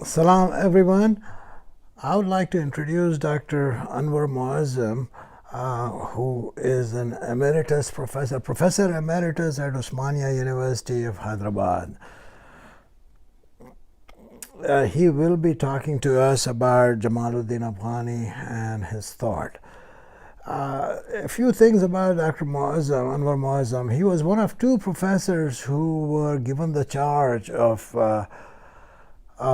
Salam everyone. I would like to introduce Dr. Anwar Muazzam, who is an emeritus professor, professor emeritus at Osmania University of Hyderabad. He will be talking to us about Jamaluddin Afghani and his thought. A few things about Dr. Muazzam, Anwar Muazzam. He was one of two professors who were given the charge of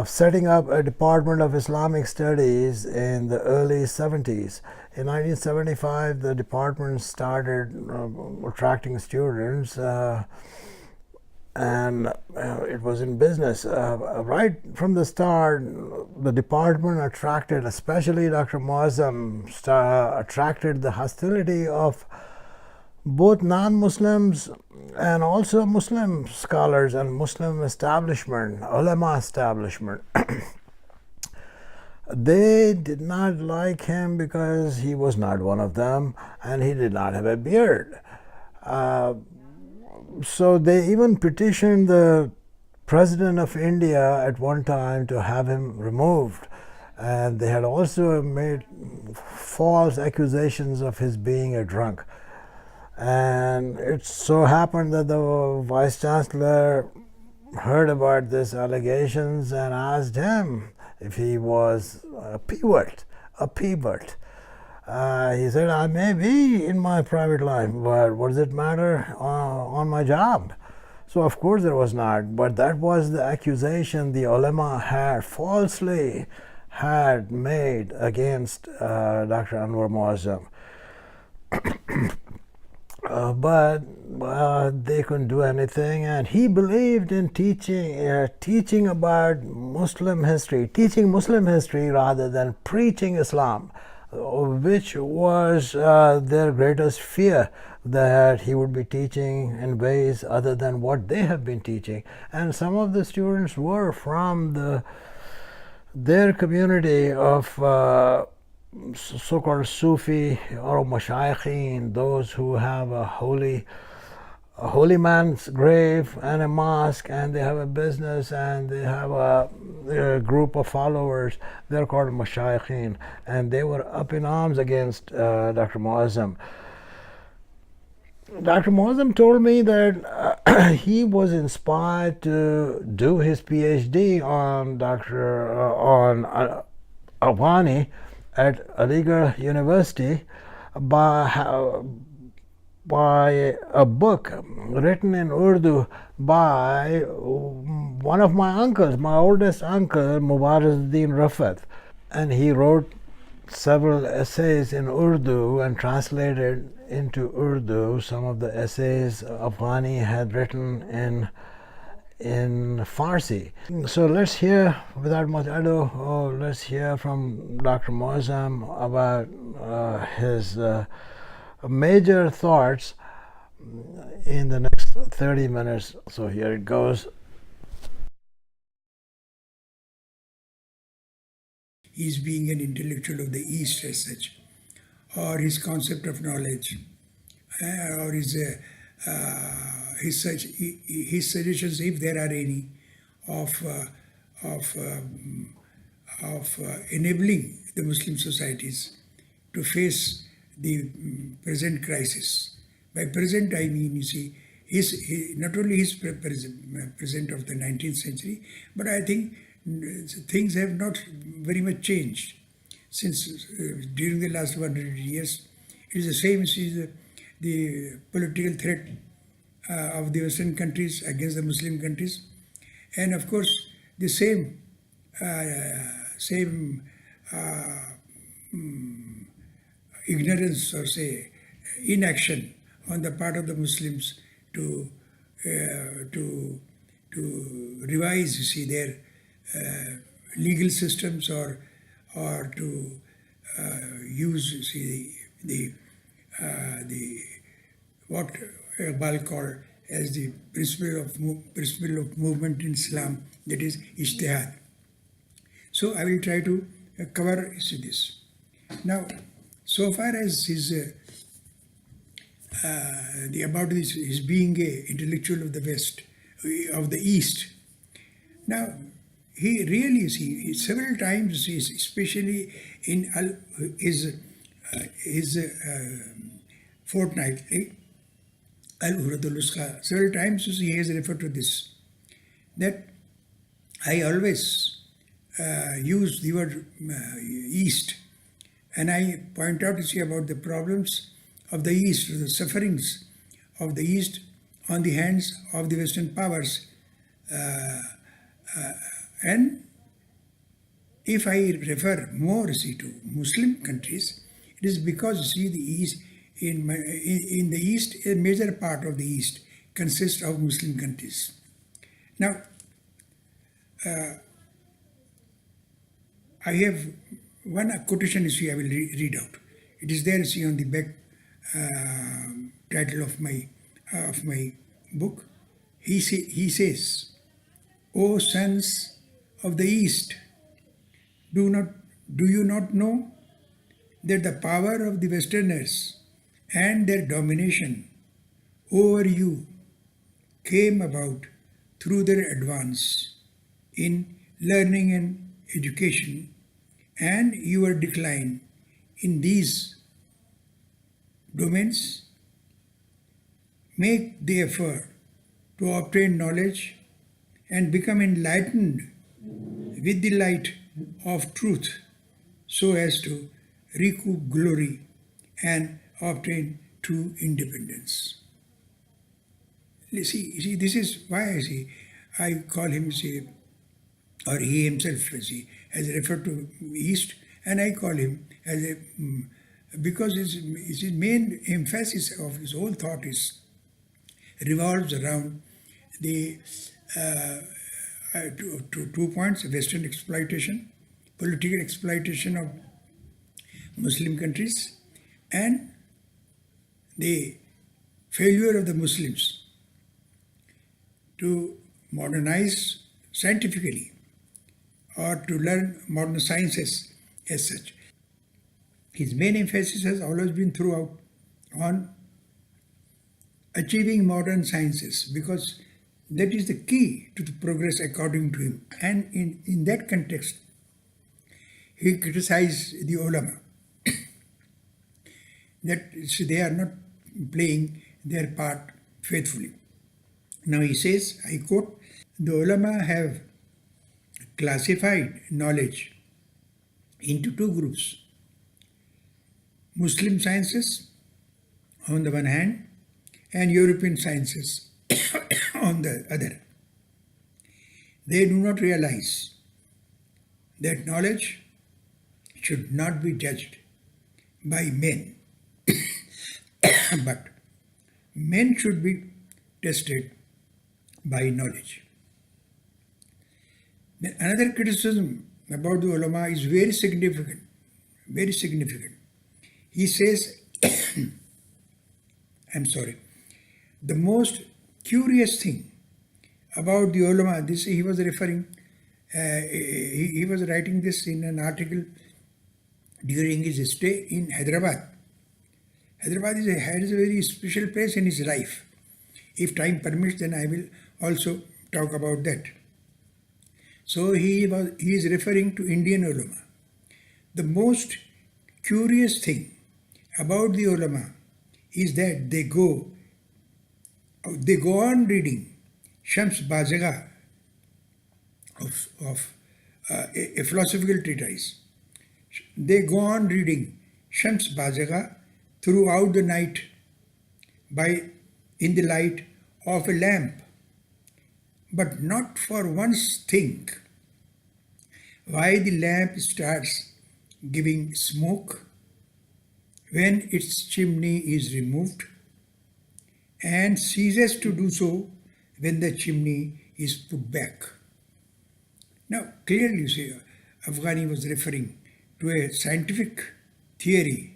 setting up a Department of Islamic Studies in the early 70s. In 1975, the department started attracting students, and it was in business. Right from the start, the department attracted, especially Dr. Muazzam, attracted the hostility of both non-Muslims and also Muslim scholars and Muslim establishment, ulama establishment. They did not like him because he was not one of them and he did not have a beard. So they even petitioned the President of India at one time to have him removed. And they had also made false accusations of his being a drunk. And it so happened that the Vice Chancellor heard about these allegations and asked him if he was a pivot, a pivot. He said, I may be in my private life, but what does it matter on my job? So of course there was not, but that was the accusation the ulama had falsely had made against Dr. Anwar Muazzam. But they couldn't do anything, and he believed in teaching about Muslim history, teaching Muslim history rather than preaching Islam, which was their greatest fear, that he would be teaching in ways other than what they have been teaching. And some of the students were from their community of so-called Sufi or Mashayikhin, those who have a holy man's grave and a mosque, and they have a business and they have a group of followers. They're called Mashayikhin, and they were up in arms against Dr. Muazzam. Dr. Muazzam told me that he was inspired to do his PhD on Afghani at Aligarh University by a book written in Urdu by one of my uncles, my oldest uncle, Mubarak-ud-Din Rafat. And he wrote several essays in Urdu and translated into Urdu some of the essays Afghani had written in Farsi. So let's hear, without much ado, let's hear from Dr. Muazzam about his major thoughts in the next 30 minutes. So here it goes. His being an intellectual of the East as such, or his concept of knowledge, or his suggestions, if there are any, of enabling the Muslim societies to face the present crisis. By present, I mean, you see, not only his present of the 19th century, but I think things have not very much changed since during the last 100 years. It is the same as the political threat of the Western countries against the Muslim countries, and of course the same ignorance or say inaction on the part of the Muslims to revise, you see, their legal systems or to use, you see, the what Iqbal called as the principle of movement in Islam, that is ijtihad. So I will try to cover this. Now, so far as his his being an intellectual of the West, of the East. Now, he really, several times, especially in his fortnightly, Al-Uradul Uska, several times he has referred to this, that I always use the word East, and I point out about the problems of the East, the sufferings of the East on the hands of the Western powers. And if I refer more to Muslim countries, it is because the East, in the East, a major part of the East consists of Muslim countries. Now, I have one quotation I will read out. It is there on the back title of my book. He says, "O sons of the East, do you not know that the power of the Westerners and their domination over you came about through their advance in learning and education, and your decline in these domains? Make the effort to obtain knowledge and become enlightened with the light of truth, so as to recoup glory and obtain true independence." You see, this is why I call him, or he himself, has referred to East, and I call him as because his main emphasis of his whole thought revolves around the 2 points: Western exploitation, political exploitation of Muslim countries, and the failure of the Muslims to modernize scientifically or to learn modern sciences as such. His main emphasis has always been throughout on achieving modern sciences, because that is the key to the progress according to him. And in that context, he criticized the ulama that they are not playing their part faithfully. Now he says, I quote, "The ulama have classified knowledge into two groups: Muslim sciences on the one hand and European sciences on the other. They do not realize that knowledge should not be judged by men, but men should be tested by knowledge." Then another criticism about the ulama is very significant, very significant. He says, the most curious thing about the ulama, this he was referring, he was writing this in an article during his stay in Hyderabad. Hyderabad has a very special place in his life. If time permits, then I will also talk about that. So he is referring to Indian ulama. The most curious thing about the ulama is that they go on reading Shams Bazaga of a philosophical treatise. They go on reading Shams Bazaga throughout the night in the light of a lamp, but not for once think why the lamp starts giving smoke when its chimney is removed, and ceases to do so when the chimney is put back. Now, clearly, Afghani was referring to a scientific theory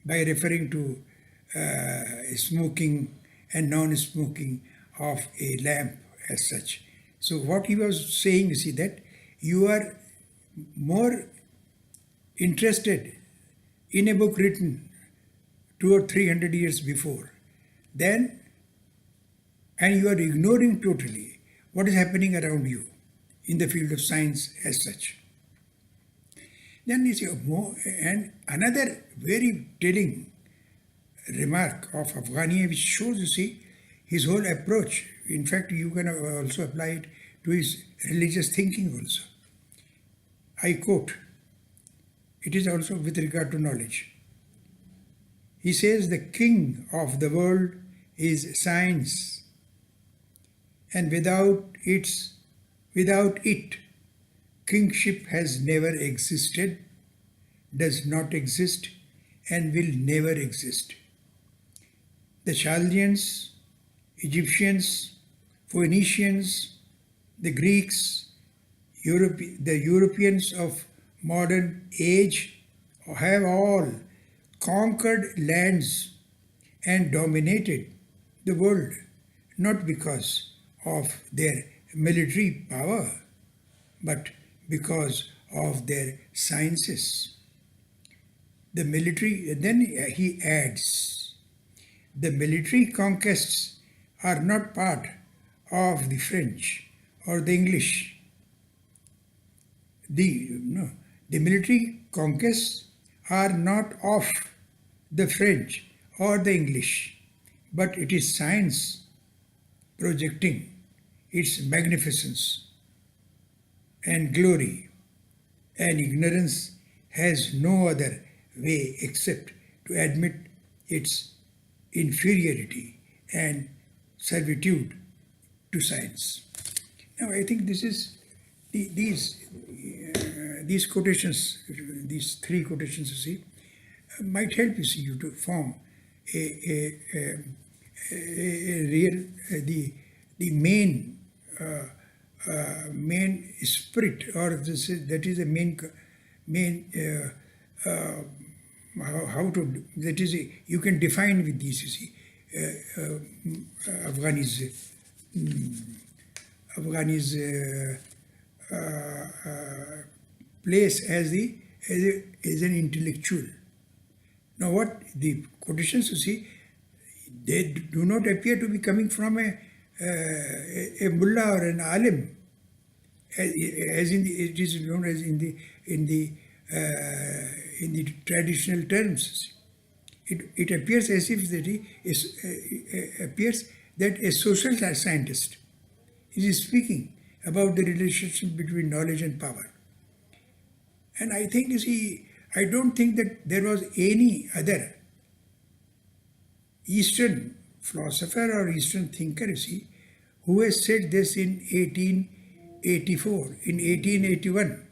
by referring to smoking and non-smoking of a lamp as such. So what he was saying, that you are more interested in a book written 200 or 300 years before, and you are ignoring totally what is happening around you. in the field of science as such. Then you see and another very telling remark of Afghani, which shows, you see, his whole approach. In fact, you can also apply it to his religious thinking also. I quote, it is also with regard to knowledge. He says, the king of the world is science, and without it, kingship has never existed, does not exist, and will never exist. The Chaldeans, Egyptians, Phoenicians, the Greeks, the Europeans of modern age have all conquered lands and dominated the world, not because of their military power, but because of their sciences. The military, then he adds, the military conquests are not part of the French or the English. The military conquests are not of the French or the English, but it is science projecting its magnificence and glory, and ignorance has no other way except to admit its inferiority and servitude to science. Now, I think this is these quotations, these three quotations, you see, might help you to form a real the main spirit, or that is the main how to, that is you can define with these, you see, Afghani's place as an intellectual. Now, what the quotations, you see, they do not appear to be coming from a mullah or an alim, as in it is known as in the traditional terms. It appears as if that he appears that a social scientist is speaking about the relationship between knowledge and power. And I think, you see, I don't think that there was any other Eastern philosopher or Eastern thinker, you see, who has said this in 1884, in 1881.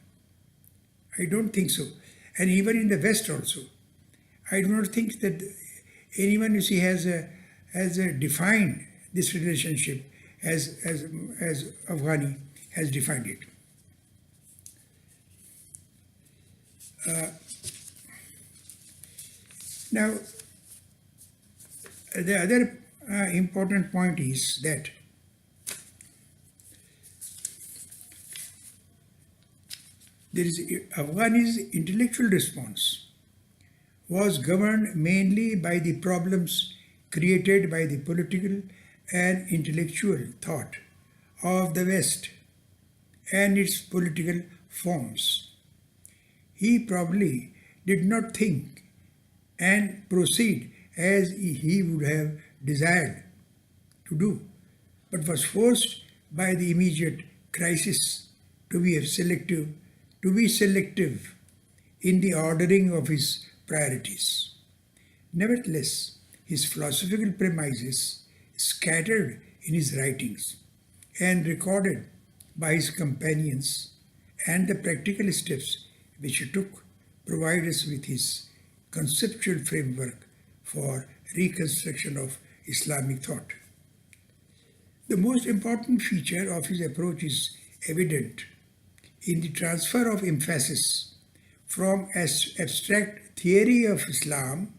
I don't think so. And even in the West also. I do not think that anyone, you see, has defined this relationship as Afghani has defined it. Now, the other important point is that there is Afghani's intellectual response was governed mainly by the problems created by the political and intellectual thought of the West and its political forms. He probably did not think and proceed as he would have desired to do, but was forced by the immediate crisis to be selective in the ordering of his priorities. Nevertheless, his philosophical premises, scattered in his writings and recorded by his companions, and the practical steps which he took, provide us with his conceptual framework for reconstruction of Islamic thought. The most important feature of his approach is evident in the transfer of emphasis from abstract theory of Islam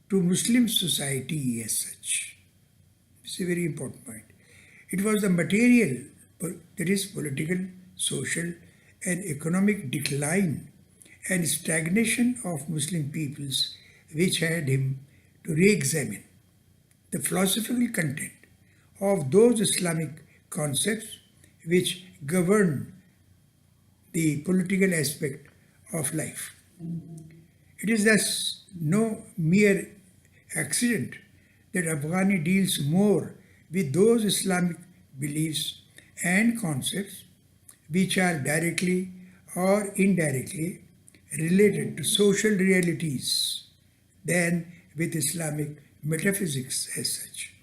to Muslim society as such. It's a very important point. It was the material, that is political, social, and economic decline and stagnation of Muslim peoples which had him to re-examine the philosophical content of those Islamic concepts which govern the political aspect of life. It is thus no mere accident that Afghani deals more with those Islamic beliefs and concepts which are directly or indirectly related to social realities than with Islamic metaphysics as such.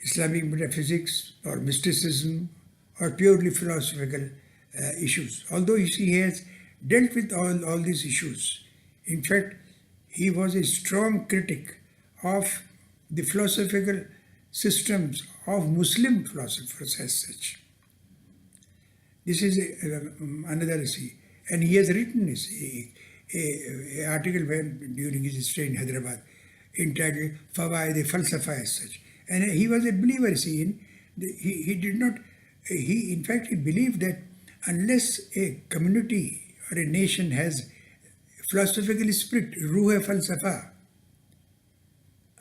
Islamic metaphysics or mysticism or purely philosophical issues. Although he has dealt with all these issues, in fact, he was a strong critic of the philosophical systems of Muslim philosophers as such. This is another see, and he has written a article during his stay in Hyderabad entitled Fawaid Falsafa as such. And he was a believer, see, he did not, in fact, he believed that unless a community or a nation has philosophical spirit, ruh falsafa,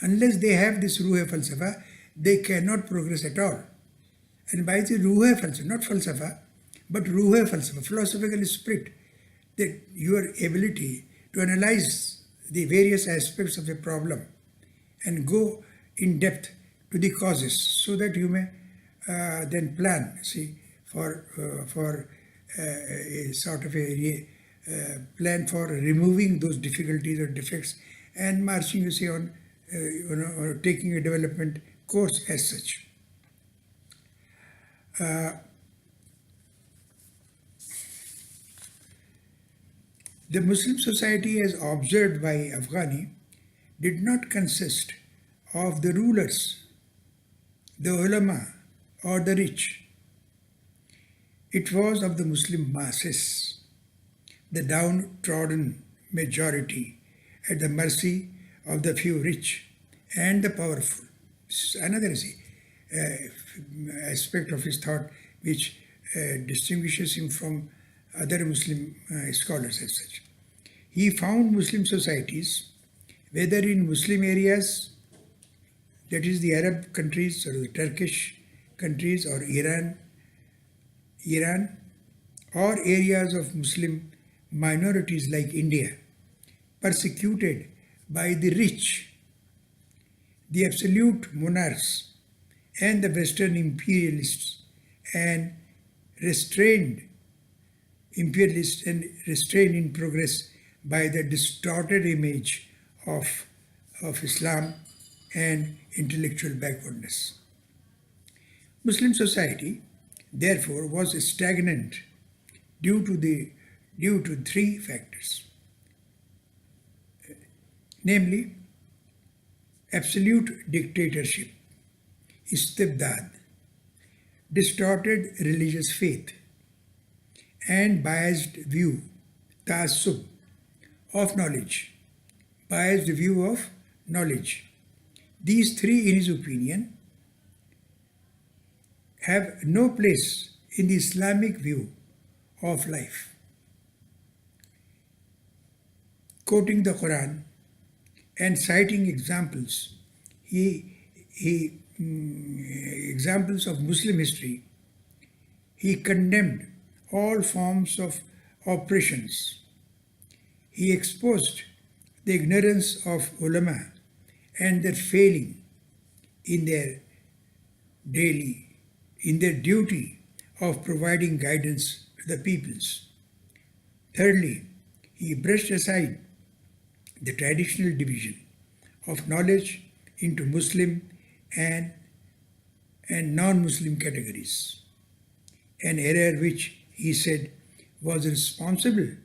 unless they have this ruh falsafa, they cannot progress at all. And by the ruh falsafa, not falsafa, but ruh falsafa, philosophical spirit, that your ability to analyze the various aspects of a problem and go in depth to the causes, so that you may then plan, see, for a sort of a plan for removing those difficulties or defects and marching, you see, on or taking a development course as such. The Muslim society, as observed by Afghani, did not consist of the rulers, the ulama, or the rich. It was of the Muslim masses, the downtrodden majority, at the mercy of the few rich and the powerful. This is another aspect of his thought which distinguishes him from other Muslim scholars as such. He found Muslim societies, whether in Muslim areas, that is the Arab countries or the Turkish countries or Iran, or areas of Muslim minorities like India, persecuted by the rich, the absolute monarchs, and the Western imperialists, and restrained in progress by the distorted image of Islam and intellectual backwardness. Muslim society, therefore, was stagnant due to three factors, namely absolute dictatorship, istibdad, distorted religious faith, and biased view, ta'assub, of knowledge, biased view of knowledge. These three, in his opinion, have no place in the Islamic view of life. Quoting the Quran and citing examples, examples of Muslim history, he condemned all forms of oppressions. He exposed the ignorance of ulama and their failing in their duty of providing guidance to the peoples. Thirdly, he brushed aside the traditional division of knowledge into Muslim and non-Muslim categories, an error which he said was responsible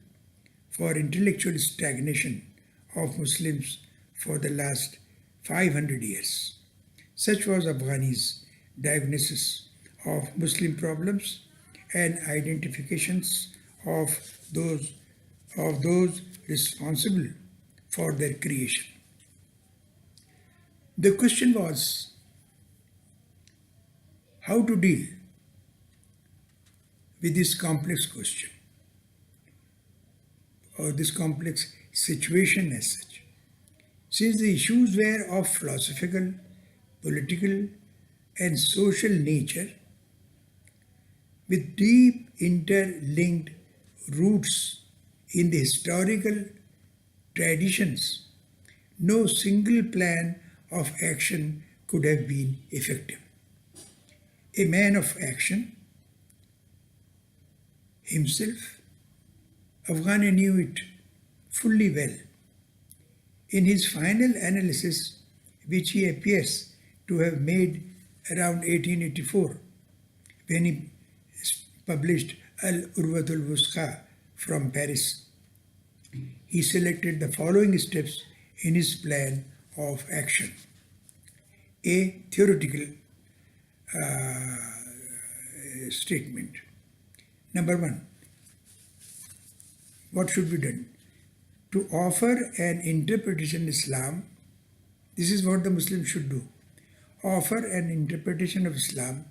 for intellectual stagnation of Muslims for the last 500 years. Such was Afghani's diagnosis of Muslim problems and identifications of those responsible for their creation. The question was how to deal with this complex question or this complex situation as such. Since the issues were of philosophical, political, and social nature, with deep interlinked roots in the historical traditions, no single plan of action could have been effective. A man of action himself, Afghani knew it fully well. In his final analysis, which he appears to have made around 1884, when he published Al-Urwatul Wusqa from Paris, he selected the following steps in his plan of action. A theoretical statement. Number one, what should be done? To offer an interpretation of Islam, this is what the Muslims should do. Offer an interpretation of Islam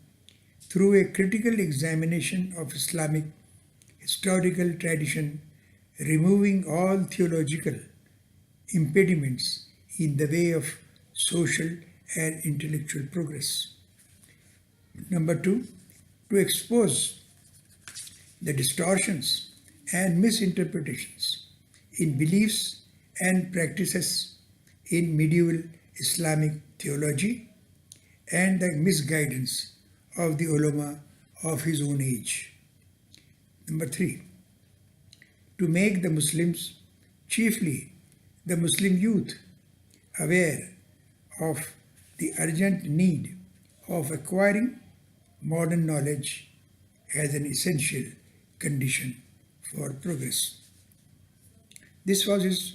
through a critical examination of Islamic historical tradition, removing all theological impediments in the way of social and intellectual progress. Number two, to expose the distortions and misinterpretations in beliefs and practices in medieval Islamic theology and the misguidance of the ulama of his own age. Number three, to make the Muslims, chiefly the Muslim youth, aware of the urgent need of acquiring modern knowledge as an essential condition for progress. This was his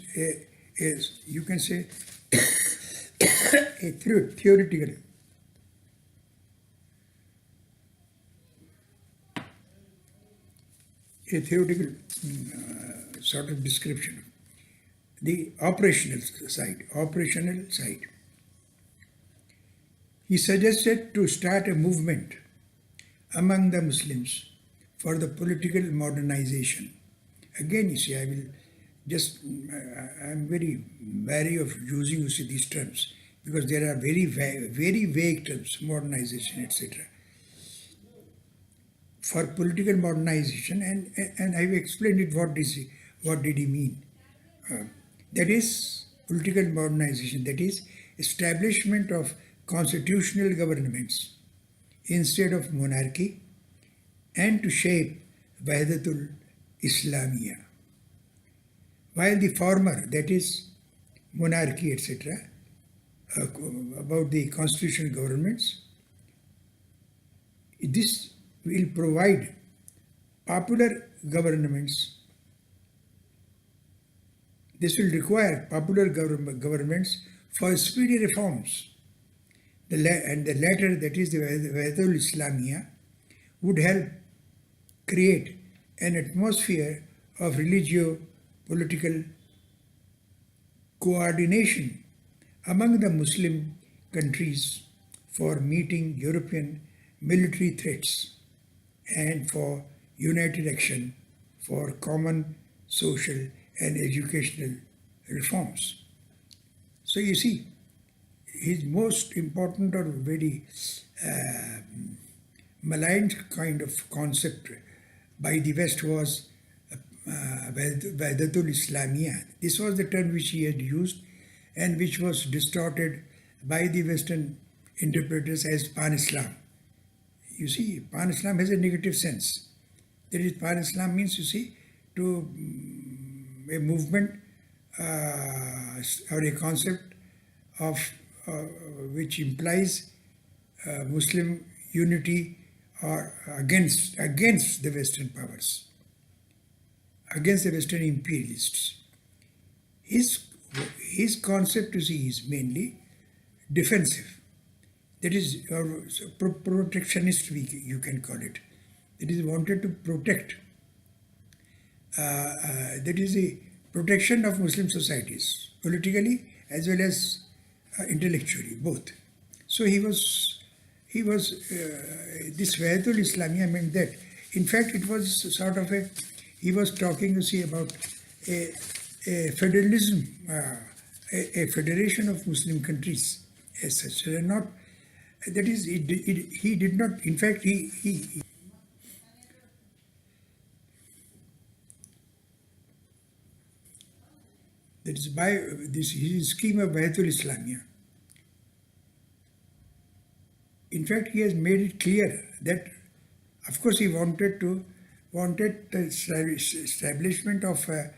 you can say, a theoretical sort of description. The operational side. He suggested to start a movement among the Muslims for the political modernization. Again, you see, I'm very wary of using, these terms, because there are very vague terms, modernization, etc. For political modernization, and I've explained it, what did he mean? That is political modernization, that is establishment of constitutional governments instead of monarchy, and to shape Wahdatul Islamiyah. While the former, that is monarchy, etc., about the constitutional governments, this will provide popular governments. This will require popular governments for speedy reforms. And the latter, that is the Wahdatul Islamiyah, would help create an atmosphere of religio-political coordination among the Muslim countries for meeting European military threats and for united action for common social and educational reforms. So you see, his most important or very maligned kind of concept by the West was Wahdatul Islamiyah. This was the term which he had used and which was distorted by the Western interpreters as Pan-Islam. You see, Pan-Islam has a negative sense. That is, Pan-Islam means, you see, to a movement or a concept of which implies Muslim unity or against the Western powers, against the Western imperialists. His concept, you see, is mainly defensive. That is, or protectionist, you can call it. It is wanted to protect. That is the protection of Muslim societies, politically as well as intellectually, both. So he was this Wahdatul Islamiyah meant that. In fact, it was sort of he was talking, you see, about a federalism, a federation of Muslim countries as such. Not, that is, he did not, in fact, he it's by this his scheme of Bahatul Islamia. In fact, he has made it clear that, of course, he wanted the establishment of a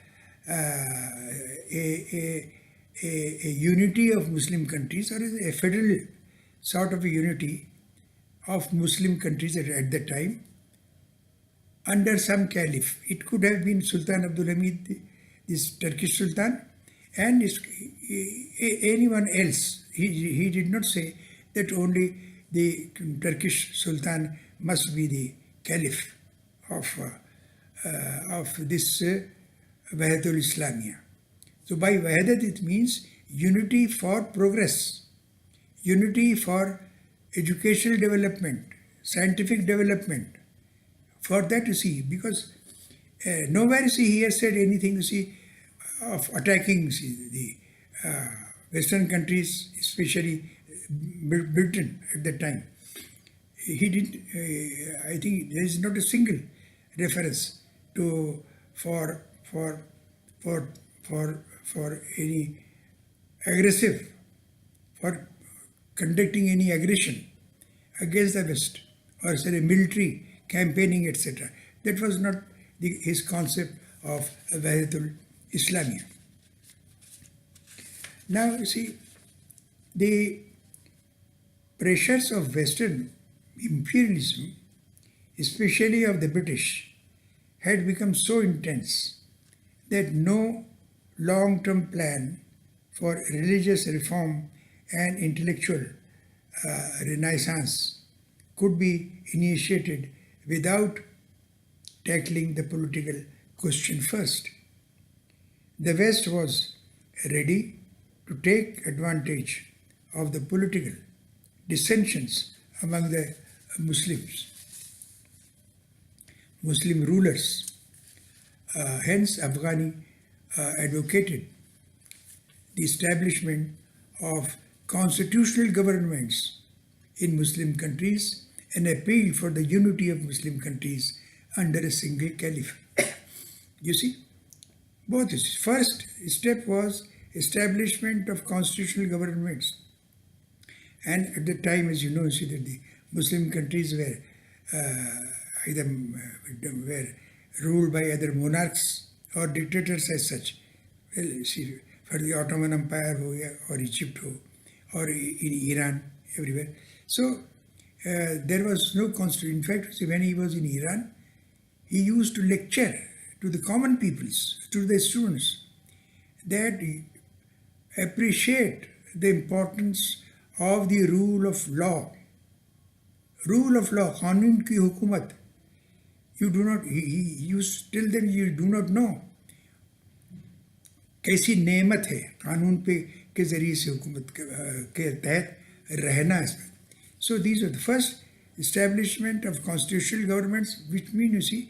unity of Muslim countries, or a federal sort of a unity of Muslim countries at that time under some caliph. It could have been Sultan Abdul Hamid, this Turkish Sultan, and anyone else. He did not say that only the Turkish Sultan must be the caliph of this Wahatul Islamia. So by Wahadat it means unity for progress, unity for educational development, scientific development. For that, you see, because nowhere he has said anything, you see, of attacking the Western countries, especially Britain at that time. He did. I think there is not a single reference to for any aggressive, for conducting any aggression against the West, or say military campaigning, etc. That was not his concept of Wahatul Islamia. Now, you see, the pressures of Western imperialism, especially of the British, had become so intense that no long-term plan for religious reform and intellectual renaissance could be initiated without tackling the political question first. The West was ready to take advantage of the political dissensions among the Muslim rulers. Hence, Afghani advocated the establishment of constitutional governments in Muslim countries and appealed for the unity of Muslim countries under a single caliph. You see, both. First step was establishment of constitutional governments. And at the time, as you know, see that the Muslim countries were were ruled by either monarchs or dictators as such. Well, see, for the Ottoman Empire or Egypt or in Iran, everywhere. So there was no constitution. In fact, see, when he was in Iran, he used to lecture to the common peoples, to the students, that appreciate the importance of the rule of law. Rule of law, Qanun ki hukumat. You do not, you still then you do not know कैसी नेमत है कानून पे के जरिए से हुकूमत के तहत रहना इसमें. So these are the first establishment of constitutional governments, which mean, you see,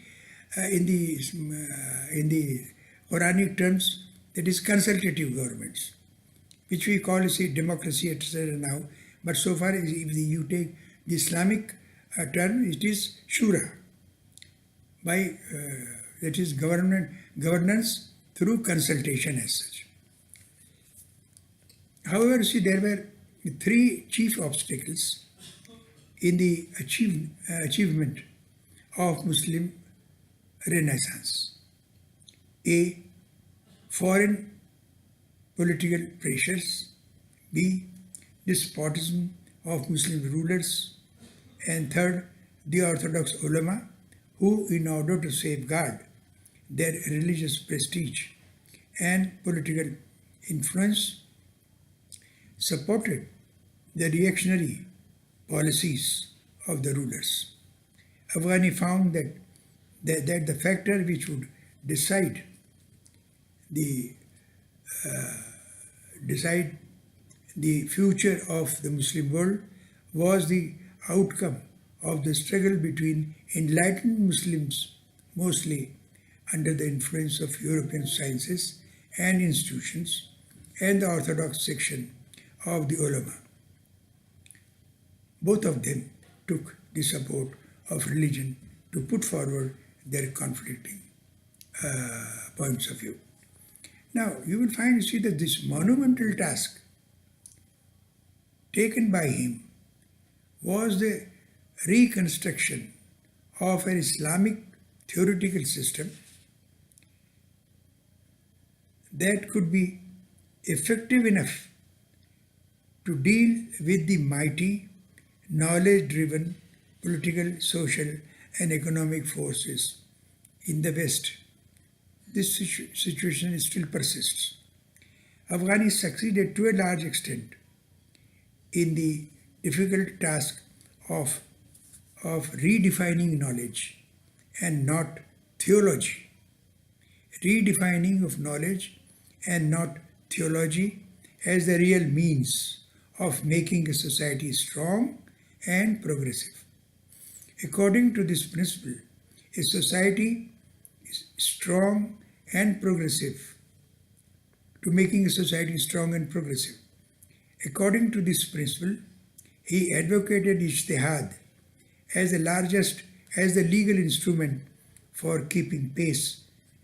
in the Quranic terms, that is consultative governments, which we call, you see, democracy, etc. now. But so far, if you take the Islamic term, it is shura. By that is governance through consultation as such. However, see, there were three chief obstacles in the achievement of Muslim Renaissance. A, foreign political pressures. B, despotism of Muslim rulers. And third, the Orthodox ulama, who, in order to safeguard their religious prestige and political influence, supported the reactionary policies of the rulers. Afghani found that the factor which would decide the future of the Muslim world was the outcome of the struggle between enlightened Muslims, mostly under the influence of European sciences and institutions, and the Orthodox section of the ulama. Both of them took the support of religion to put forward their conflicting points of view. Now, you will find, you see, that this monumental task taken by him was the reconstruction of an Islamic theoretical system that could be effective enough to deal with the mighty, knowledge-driven political, social, and economic forces in the West. This situation still persists. Afghani succeeded to a large extent in the difficult task of redefining knowledge and not theology. Redefining of knowledge and not theology as the real means of making a society strong and progressive. According to this principle, a society is strong and progressive, to making a society strong and progressive. According to this principle, he advocated ijtihad as the legal instrument for keeping pace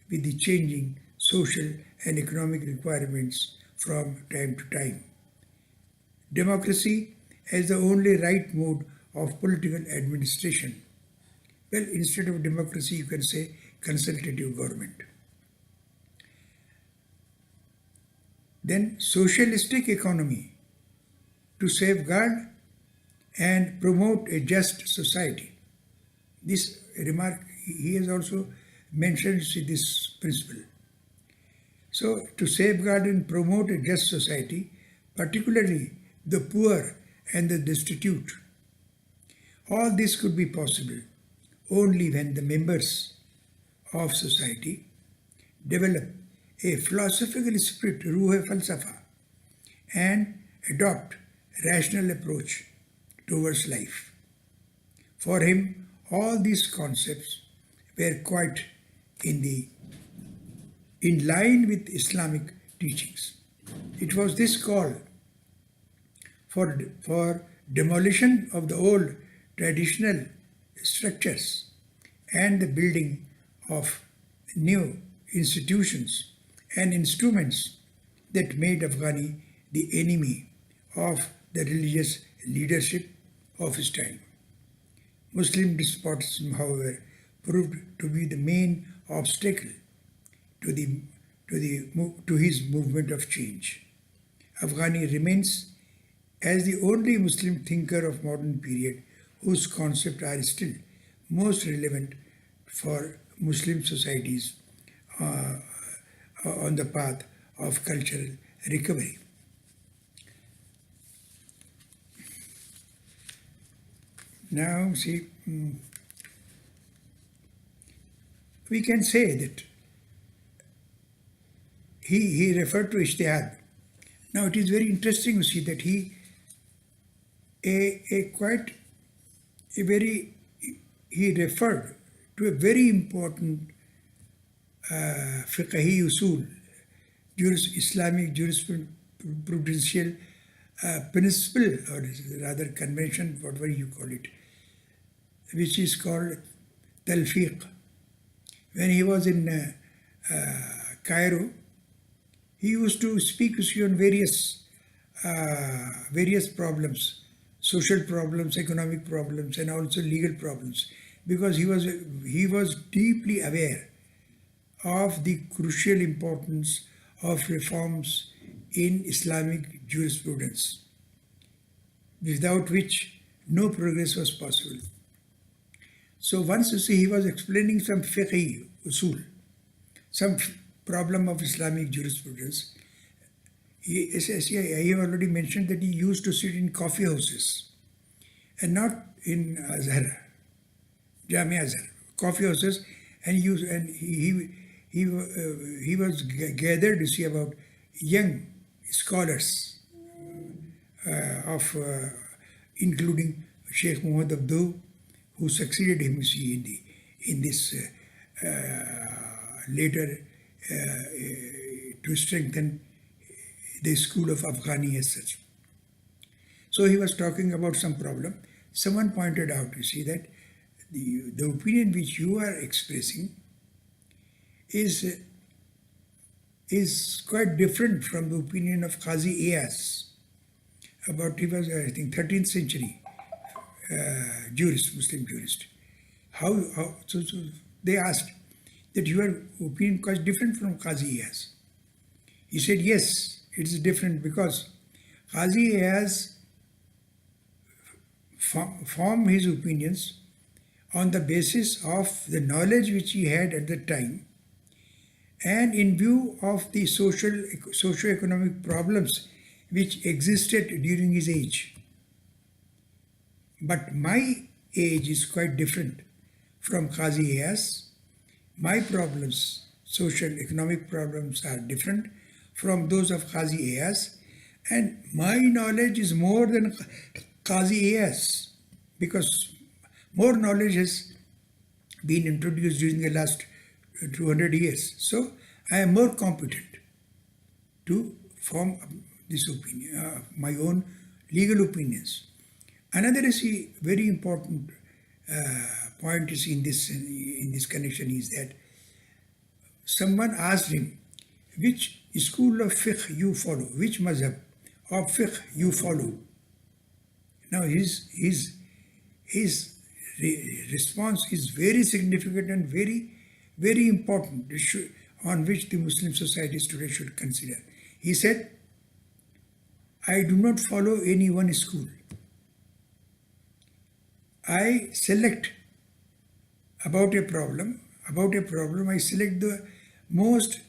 with the changing social and economic requirements from time to time. Democracy as the only right mode of political administration. Well, instead of democracy, you can say consultative government. Then socialistic economy to safeguard and promote a just society. This remark, he has also mentioned this principle. So, to safeguard and promote a just society, particularly the poor and the destitute. All this could be possible only when the members of society develop a philosophical spirit, ruh falsafa, and adopt rational approach towards life. For him, all these concepts were quite in line with Islamic teachings. It was this call for demolition of the old traditional structures and the building of new institutions and instruments that made Afghani the enemy of the religious leadership of his time. Muslim despotism, however, proved to be the main obstacle to his movement of change. Afghani remains as the only Muslim thinker of modern period whose concepts are still most relevant for Muslim societies on the path of cultural recovery. Now, see, we can say that he referred to ijtihad. Now, it is very interesting to see that he referred to a very important fiqhi usul, Islamic jurisprudential principle, or rather convention, whatever you call it, which is called talfiq. When he was in Cairo, he used to speak on various problems, social problems, economic problems, and also legal problems, because he was deeply aware of the crucial importance of reforms in Islamic jurisprudence, without which no progress was possible. So once, you see, he was explaining some fiqhi usul, some problem of Islamic jurisprudence. I have already mentioned that he used to sit in coffee houses and not in Azhar, Jamia Azhar, coffee houses, and he was gathered to see about young scholars including Sheikh Muhammad Abdu, who succeeded him, you see, in this later to strengthen the school of Afghani as such. So he was talking about some problem. Someone pointed out, you see, that the opinion which you are expressing is is quite different from the opinion of Qazi Iyas. He was, I think, 13th century jurist, Muslim jurist. So they asked that your opinion quite different from Qazi Iyas. He said, yes, it is different because Qazi Iyas formed his opinions on the basis of the knowledge which he had at the time and in view of the socio-economic problems which existed during his age. But my age is quite different from Qazi Iyas. My problems, social economic problems, are different from those of Qazi Iyas, and my knowledge is more than Qazi Iyas because more knowledge has been introduced during the last 200 years. So I am more competent to form this opinion, my own legal opinions. Another very important point is in this connection is that someone asked him, which school of fiqh you follow, which mazhab of fiqh you follow. Now his response is very significant and very, very important, on which the Muslim societies today should consider. He said, I do not follow any one school. I select about a problem, I select the most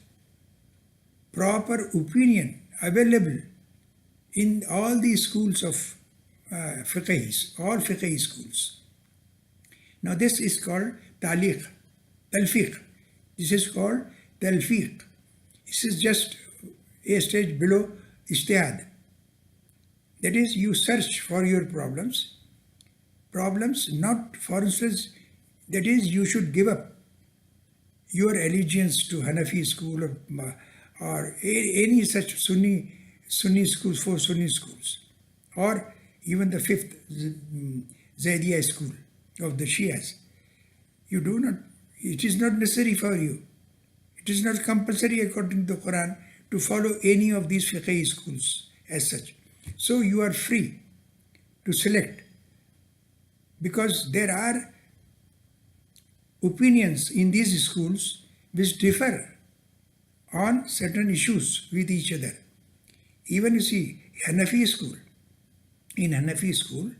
proper opinion available in all the schools of fiqh, all fiqh schools. Now this is called talfiq. This is called talfiq. This is just a stage below ijtihad. That is, you search for your problems, not, for instance, that is, you should give up your allegiance to Hanafi school or any such Sunni schools, 4 Sunni schools, or even the 5th Zaydiyah school of the Shias. You do not, it is not necessary for you. It is not compulsory according to the Quran to follow any of these fiqh schools as such. So you are free to select, because there are opinions in these schools which differ on certain issues with each other. Even you see, Hanafi school. In Hanafi school,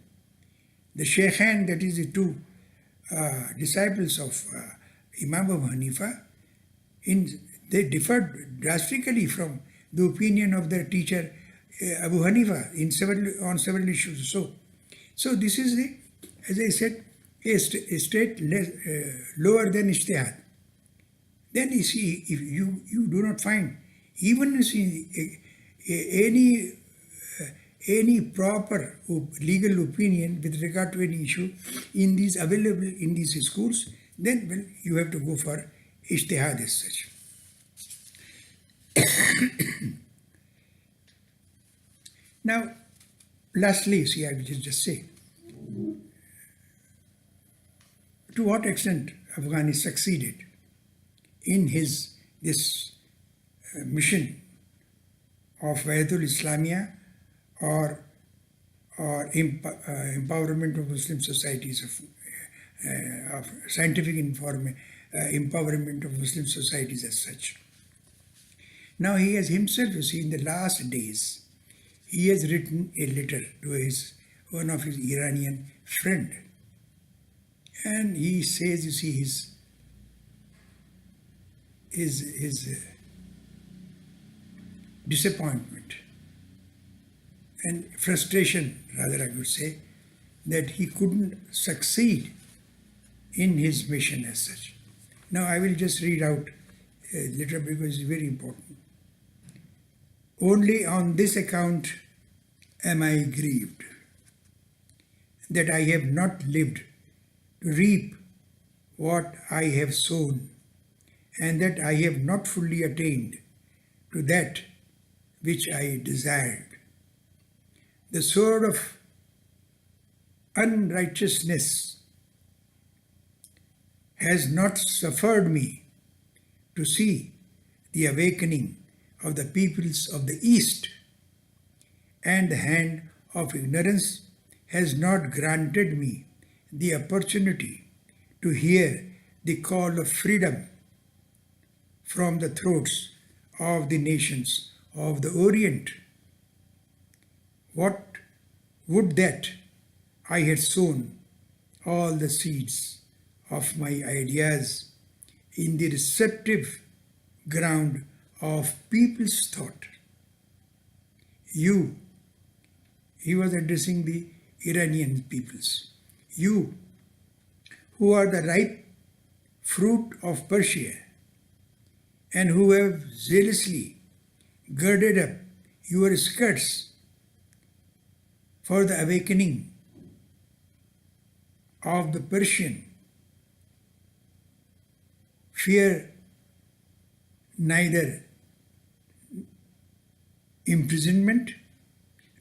the Shaykhain, that is the 2 disciples of Imam Abu Hanifa, they differed drastically from the opinion of their teacher Abu Hanifa on several issues. So this is the, as I said, a state lower than ijtihad. Then you see, if you do not find even you see any proper legal opinion with regard to any issue in these available in these schools, then you have to go for ijtihad as such. Now, lastly, see, I will just say, to what extent Afghani succeeded in this mission of Wahidatul Islamiyah or empowerment of Muslim societies, of scientific empowerment of Muslim societies as such. Now he has himself, you see, in the last days, he has written a letter to one of his Iranian friend, and he says, you see, his disappointment and frustration, rather I would say, that he couldn't succeed in his mission as such. Now I will just read out a letter because it's very important. Only on this account am I grieved, that I have not lived to reap what I have sown, and that I have not fully attained to that which I desired. The sword of unrighteousness has not suffered me to see the awakening of the peoples of the East, and the hand of ignorance has not granted me the opportunity to hear the call of freedom from the throats of the nations of the Orient. What would that I had sown all the seeds of my ideas in the receptive ground of people's thought. You, he was addressing the Iranian peoples, you who are the ripe fruit of Persia and who have zealously girded up your skirts for the awakening of the Persian, fear neither imprisonment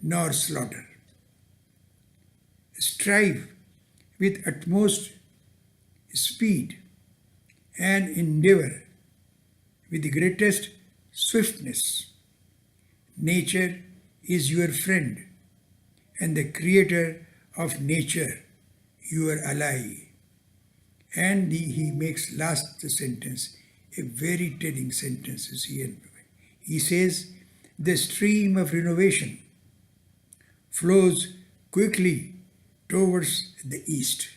nor slaughter. Strive with utmost speed and endeavor with the greatest swiftness. Nature is your friend, and the creator of nature your ally. And he makes last sentence a very telling sentence. He says, the stream of renovation flows quickly towards the east.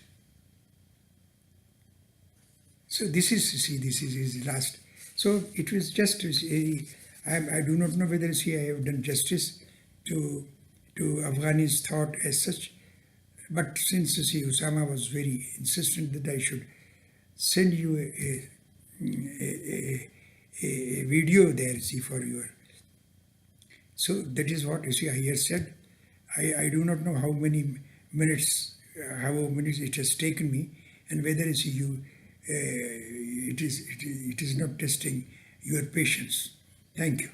So this is his last. So it was just, I do not know whether I have done justice to Afghani's thought as such, but since Usama was very insistent that I should send you a video there, for your. So that is what I here said. I do not know how many minutes it has taken me, and whether it is not testing your patience. Thank you.